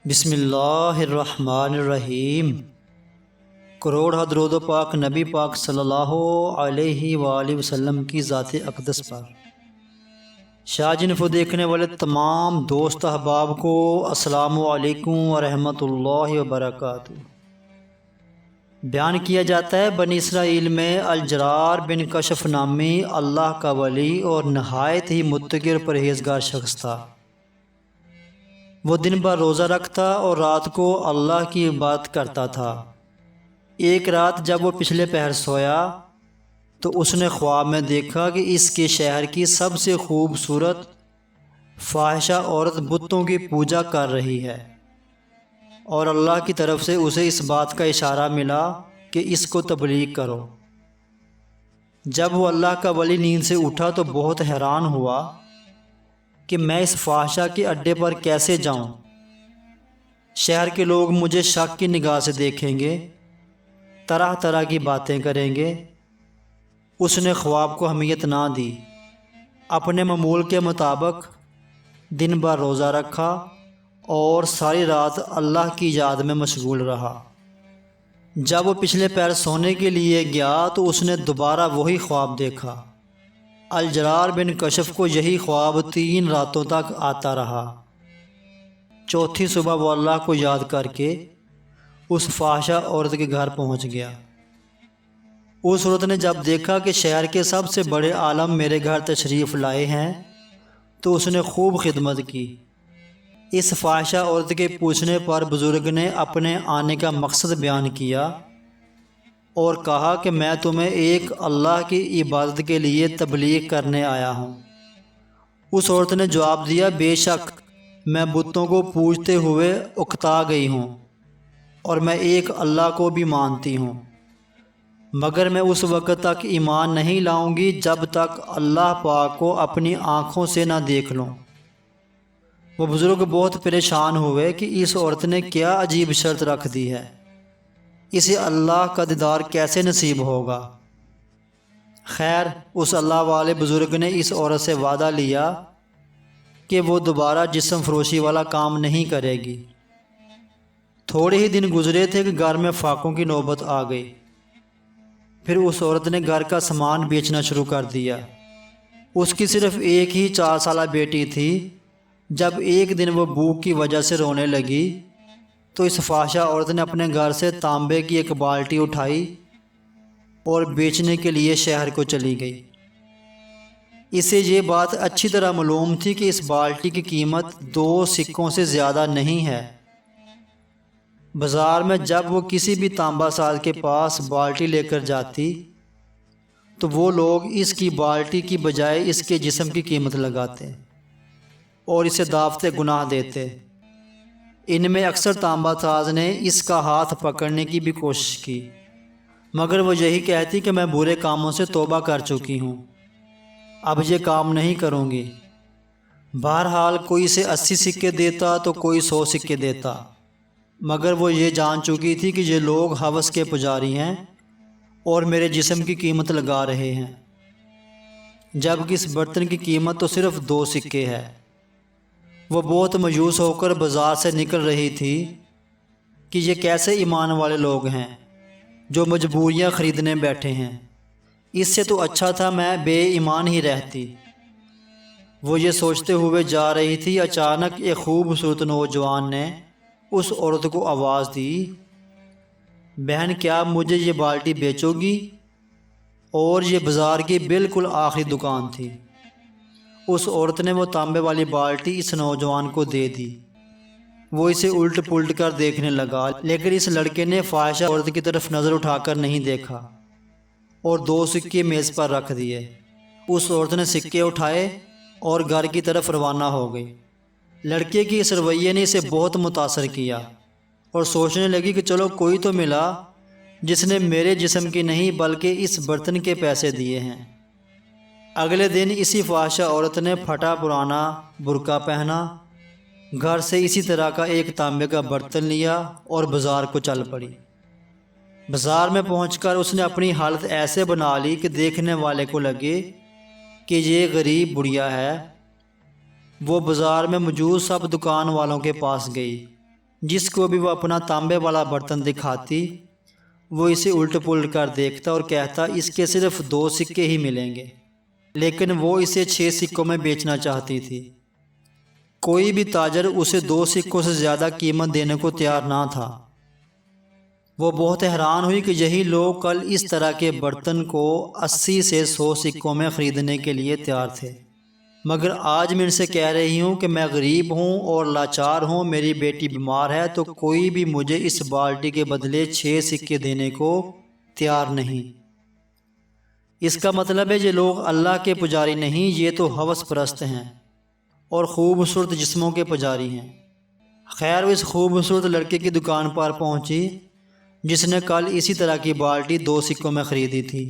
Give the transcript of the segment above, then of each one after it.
بسم اللہ الرحمن الرحیم۔ کروڑ درود و پاک نبی پاک صلی اللہ علیہ وآلہ وسلم کی ذات اقدس پر۔ شاہ جن کو دیکھنے والے تمام دوست احباب کو السلام علیکم ورحمۃ اللہ وبرکاتہ۔ بیان کیا جاتا ہے بنی اسرائیل میں الجرار بن کشف نامی اللہ کا ولی اور نہایت ہی متقی اور پرہیزگار شخص تھا۔ وہ دن بھر روزہ رکھتا اور رات کو اللہ کی عبادت کرتا تھا۔ ایک رات جب وہ پچھلے پہر سویا تو اس نے خواب میں دیکھا کہ اس کے شہر کی سب سے خوبصورت فاحشہ عورت بتوں کی پوجا کر رہی ہے، اور اللہ کی طرف سے اسے اس بات کا اشارہ ملا کہ اس کو تبلیغ کرو۔ جب وہ اللہ کا ولی نیند سے اٹھا تو بہت حیران ہوا کہ میں اس فاحشہ کے اڈے پر کیسے جاؤں؟ شہر کے لوگ مجھے شک کی نگاہ سے دیکھیں گے، طرح طرح کی باتیں کریں گے۔ اس نے خواب کو اہمیت نہ دی، اپنے معمول کے مطابق دن بھر روزہ رکھا اور ساری رات اللہ کی یاد میں مشغول رہا۔ جب وہ پچھلے پہر سونے کے لیے گیا تو اس نے دوبارہ وہی خواب دیکھا۔ الجرار بن کشف کو یہی خواب 3 راتوں تک آتا رہا۔ چوتھی صبح وہ اللہ کو یاد کر کے اس فاحشہ عورت کے گھر پہنچ گیا۔ اس عورت نے جب دیکھا کہ شہر کے سب سے بڑے عالم میرے گھر تشریف لائے ہیں تو اس نے خوب خدمت کی۔ اس فاحشہ عورت کے پوچھنے پر بزرگ نے اپنے آنے کا مقصد بیان کیا اور کہا کہ میں تمہیں ایک اللہ کی عبادت کے لیے تبلیغ کرنے آیا ہوں۔ اس عورت نے جواب دیا، بے شک میں بتوں کو پوجتے ہوئے اکتا گئی ہوں اور میں ایک اللہ کو بھی مانتی ہوں، مگر میں اس وقت تک ایمان نہیں لاؤں گی جب تک اللہ پاک کو اپنی آنکھوں سے نہ دیکھ لوں۔ وہ بزرگ بہت پریشان ہوئے کہ اس عورت نے کیا عجیب شرط رکھ دی ہے، اسے اللہ کا دیدار کیسے نصیب ہوگا؟ خیر، اس اللہ والے بزرگ نے اس عورت سے وعدہ لیا کہ وہ دوبارہ جسم فروشی والا کام نہیں کرے گی۔ تھوڑے ہی دن گزرے تھے کہ گھر میں فاقوں کی نوبت آ گئی۔ پھر اس عورت نے گھر کا سامان بیچنا شروع کر دیا۔ اس کی صرف ایک ہی 4 سالہ بیٹی تھی۔ جب ایک دن وہ بھوک کی وجہ سے رونے لگی تو اس فاحشہ عورت نے اپنے گھر سے تانبے کی ایک بالٹی اٹھائی اور بیچنے کے لیے شہر کو چلی گئی۔ اسے یہ بات اچھی طرح معلوم تھی کہ اس بالٹی کی قیمت 2 سکوں سے زیادہ نہیں ہے۔ بازار میں جب وہ کسی بھی تانبا ساز کے پاس بالٹی لے کر جاتی تو وہ لوگ اس کی بالٹی کی بجائے اس کے جسم کی قیمت لگاتے اور اسے دعوت گناہ دیتے۔ ان میں اکثر تانبا ساز نے اس کا ہاتھ پکڑنے کی بھی کوشش کی، مگر وہ یہی کہتی کہ میں برے کاموں سے توبہ کر چکی ہوں، اب یہ کام نہیں کروں گی۔ بہرحال کوئی اسے 80 سکے دیتا تو کوئی 100 سکے دیتا، مگر وہ یہ جان چکی تھی کہ یہ لوگ ہوس کے پجاری ہیں اور میرے جسم کی قیمت لگا رہے ہیں، جبکہ اس برتن کی قیمت تو صرف 2 سکے ہے۔ وہ بہت مایوس ہو کر بازار سے نکل رہی تھی کہ یہ کیسے ایمان والے لوگ ہیں جو مجبوریاں خریدنے بیٹھے ہیں، اس سے تو اچھا تھا میں بے ایمان ہی رہتی۔ وہ یہ سوچتے ہوئے جا رہی تھی، اچانک ایک خوبصورت نوجوان نے اس عورت کو آواز دی، بہن کیا مجھے یہ بالٹی بیچو گی؟ اور یہ بازار کی بالکل آخری دکان تھی۔ اس عورت نے وہ تانبے والی بالٹی اس نوجوان کو دے دی۔ وہ اسے الٹ پلٹ کر دیکھنے لگا، لیکن اس لڑکے نے فاحشہ عورت کی طرف نظر اٹھا کر نہیں دیکھا اور 2 سکے میز پر رکھ دیے۔ اس عورت نے سکے اٹھائے اور گھر کی طرف روانہ ہو گئی۔ لڑکے کی اس رویے نے اسے بہت متاثر کیا اور سوچنے لگی کہ چلو کوئی تو ملا جس نے میرے جسم کی نہیں بلکہ اس برتن کے پیسے دیے ہیں۔ اگلے دن اسی فاحشہ عورت نے پھٹا پرانا برقع پہنا، گھر سے اسی طرح کا ایک تانبے کا برتن لیا اور بازار کو چل پڑی۔ بازار میں پہنچ کر اس نے اپنی حالت ایسے بنا لی کہ دیکھنے والے کو لگے کہ یہ غریب بڑھیا ہے۔ وہ بازار میں موجود سب دکان والوں کے پاس گئی جس کو بھی وہ اپنا تانبے والا برتن دکھاتی وہ اسے الٹ پلٹ کر دیکھتا اور کہتا اس کے صرف 2 سکے ہی ملیں گے، لیکن وہ اسے 6 سکوں میں بیچنا چاہتی تھی۔ کوئی بھی تاجر اسے 2 سکوں سے زیادہ قیمت دینے کو تیار نہ تھا۔ وہ بہت حیران ہوئی کہ یہی لوگ کل اس طرح کے برتن کو 80 سے 100 سکوں میں خریدنے کے لیے تیار تھے، مگر آج میں ان سے کہہ رہی ہوں کہ میں غریب ہوں اور لاچار ہوں، میری بیٹی بیمار ہے، تو کوئی بھی مجھے اس بالٹی کے بدلے 6 سکے دینے کو تیار نہیں۔ اس کا مطلب ہے یہ لوگ اللہ کے پجاری نہیں، یہ تو ہوس پرست ہیں اور خوبصورت جسموں کے پجاری ہیں۔ خیر وہ اس خوبصورت لڑکے کی دکان پر پہنچی جس نے کل اسی طرح کی بالٹی 2 سکوں میں خریدی تھی۔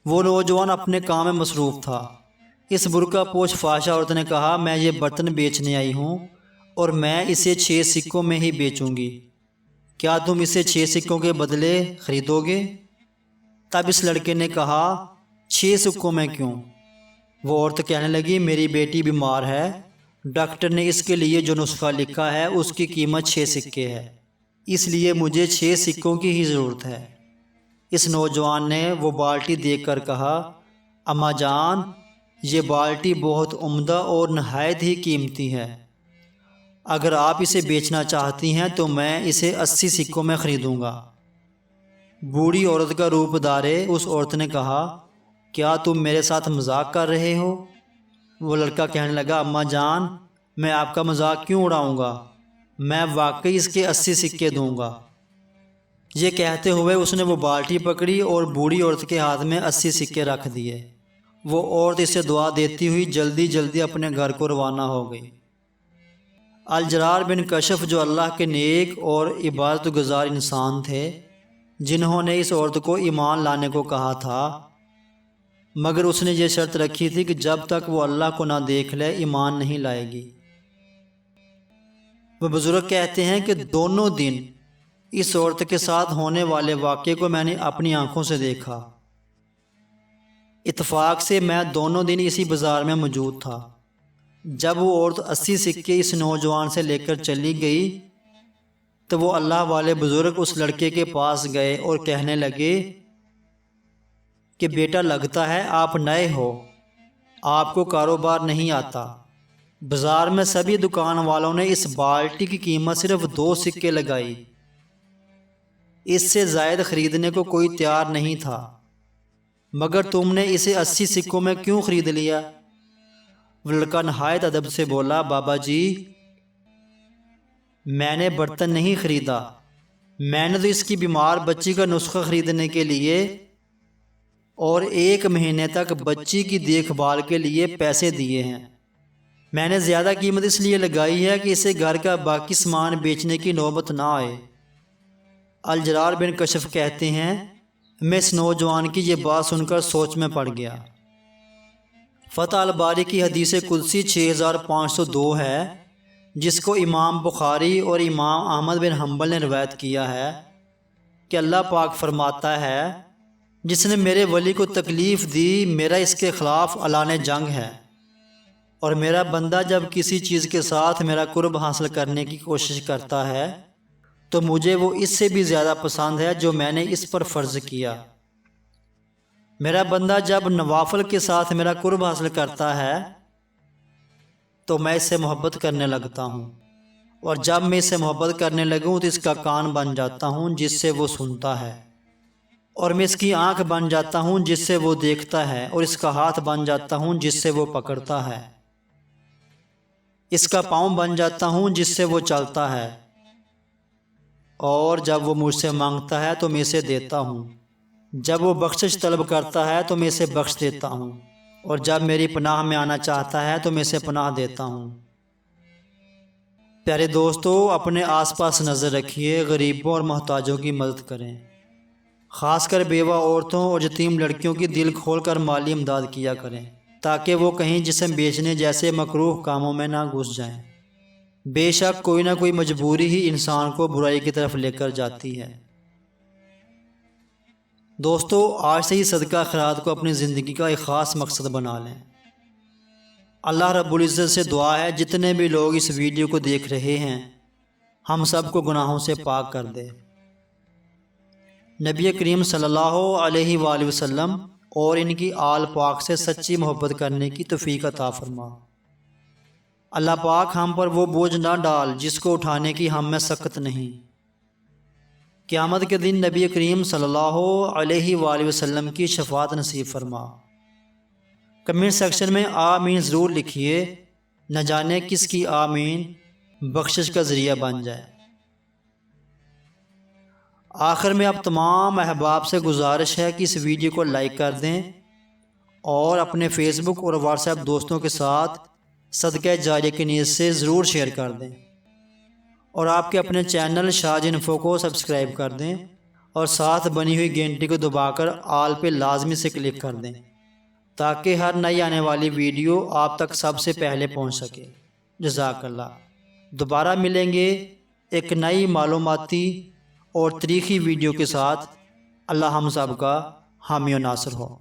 وہ نوجوان اپنے کام میں مصروف تھا۔ اس برقع پوش فحاشہ عورت نے کہا میں یہ برتن بیچنے آئی ہوں اور میں اسے 6 سکوں میں ہی بیچوں گی، کیا تم اسے 6 سکوں کے بدلے خریدو گے؟ تب اس لڑکے نے کہا 6 سکوں میں کیوں؟ وہ عورت کہنے لگی میری بیٹی بیمار ہے، ڈاکٹر نے اس کے لیے جو نسخہ لکھا ہے اس کی قیمت 6 سکے ہے، اس لیے مجھے 6 سکوں کی ہی ضرورت ہے۔ اس نوجوان نے وہ بالٹی دیکھ کر کہا اماں جان یہ بالٹی بہت عمدہ اور نہایت ہی قیمتی ہے، اگر آپ اسے بیچنا چاہتی ہیں تو میں اسے 80 سکوں میں خریدوں گا۔ بوڑھی عورت کا روپ دارے اس عورت نے کہا کیا تم میرے ساتھ مذاق کر رہے ہو؟ وہ لڑکا کہنے لگا اماں جان میں آپ کا مذاق کیوں اڑاؤں گا، میں واقعی اس کے 80 سکے دوں گا۔ یہ کہتے ہوئے اس نے وہ بالٹی پکڑی اور بوڑھی عورت کے ہاتھ میں 80 سکے رکھ دیے۔ وہ عورت اسے دعا دیتی ہوئی جلدی جلدی اپنے گھر کو روانہ ہو گئی۔ الجرار بن کشف جو اللہ کے نیک اور عبادت گزار انسان تھے جنہوں نے اس عورت کو ایمان لانے کو کہا تھا، مگر اس نے یہ شرط رکھی تھی کہ جب تک وہ اللہ کو نہ دیکھ لے ایمان نہیں لائے گی۔ وہ بزرگ کہتے ہیں کہ دونوں دن اس عورت کے ساتھ ہونے والے واقعے کو میں نے اپنی آنکھوں سے دیکھا۔ اتفاق سے میں دونوں دن اسی بازار میں موجود تھا۔ جب وہ عورت 80 سکے اس نوجوان سے لے کر چلی گئی تو وہ اللہ والے بزرگ اس لڑکے کے پاس گئے اور کہنے لگے کہ بیٹا لگتا ہے آپ نئے ہو، آپ کو کاروبار نہیں آتا۔ بازار میں سبھی دکان والوں نے اس بالٹی کی قیمت صرف 2 سکے لگائی، اس سے زائد خریدنے کو کوئی تیار نہیں تھا، مگر تم نے اسے 80 سکوں میں کیوں خرید لیا؟ وہ لڑکا نہایت ادب سے بولا بابا جی میں نے برتن نہیں خریدا، میں نے تو اس کی بیمار بچی کا نسخہ خریدنے کے لیے اور 1 مہینے تک بچی کی دیکھ بھال کے لیے پیسے دیے ہیں۔ میں نے زیادہ قیمت اس لیے لگائی ہے کہ اسے گھر کا باقی سامان بیچنے کی نوبت نہ آئے۔ الجرار بن کشف کہتے ہیں میں اس نوجوان کی یہ بات سن کر سوچ میں پڑ گیا۔ فتح الباری کی حدیث قدسی 6502 ہے جس کو امام بخاری اور امام احمد بن حنبل نے روایت کیا ہے کہ اللہ پاک فرماتا ہے جس نے میرے ولی کو تکلیف دی میرا اس کے خلاف اعلان جنگ ہے، اور میرا بندہ جب کسی چیز کے ساتھ میرا قرب حاصل کرنے کی کوشش کرتا ہے تو مجھے وہ اس سے بھی زیادہ پسند ہے جو میں نے اس پر فرض کیا۔ میرا بندہ جب نوافل کے ساتھ میرا قرب حاصل کرتا ہے تو میں اس سے محبت کرنے لگتا ہوں، اور جب میں اس سے محبت کرنے لگوں تو اس کا کان بن جاتا ہوں جس سے وہ سنتا ہے، اور میں اس کی آنکھ بن جاتا ہوں جس سے وہ دیکھتا ہے، اور اس کا ہاتھ بن جاتا ہوں جس سے وہ پکڑتا ہے، اس کا پاؤں بن جاتا ہوں جس سے وہ چلتا ہے، اور جب وہ مجھ سے مانگتا ہے تو میں اسے دیتا ہوں، جب وہ بخشش طلب کرتا ہے تو میں اسے بخش دیتا ہوں، اور جب میری پناہ میں آنا چاہتا ہے تو میں اسے پناہ دیتا ہوں۔ پیارے دوستو اپنے آس پاس نظر رکھیے، غریبوں اور محتاجوں کی مدد کریں، خاص کر بیوہ عورتوں اور یتیم لڑکیوں کی دل کھول کر مالی امداد کیا کریں تاکہ وہ کہیں جسم بیچنے جیسے مکروہ کاموں میں نہ گھس جائیں۔ بے شک کوئی نہ کوئی مجبوری ہی انسان کو برائی کی طرف لے کر جاتی ہے۔ دوستو آج سے ہی صدقہ خیرات کو اپنی زندگی کا ایک خاص مقصد بنا لیں۔ اللہ رب العزت سے دعا ہے جتنے بھی لوگ اس ویڈیو کو دیکھ رہے ہیں ہم سب کو گناہوں سے پاک کر دے۔ نبی کریم صلی اللہ علیہ وآلہ وسلم اور ان کی آل پاک سے سچی محبت کرنے کی توفیق عطا فرما۔ اللہ پاک ہم پر وہ بوجھ نہ ڈال جس کو اٹھانے کی ہم میں سخت نہیں۔ قیامت کے دن نبی کریم صلی اللہ علیہ وآلہ وسلم کی شفاعت نصیب فرما۔ کمنٹ سیکشن میں آمین ضرور لکھیے، نہ جانے کس کی آمین بخشش کا ذریعہ بن جائے۔ آخر میں اب تمام احباب سے گزارش ہے کہ اس ویڈیو کو لائک کر دیں اور اپنے فیس بک اور واٹس ایپ دوستوں کے ساتھ صدقہ جاریہ کی نیت سے ضرور شیئر کر دیں، اور آپ کے اپنے چینل شاج انفو کو سبسکرائب کر دیں اور ساتھ بنی ہوئی گھنٹی کو دبا کر آل پہ لازمی سے کلک کر دیں تاکہ ہر نئی آنے والی ویڈیو آپ تک سب سے پہلے پہنچ سکے۔ جزاک اللہ۔ دوبارہ ملیں گے ایک نئی معلوماتی اور تاریخی ویڈیو کے ساتھ۔ اللہ ہم سب کا حامی و ناصر ہو۔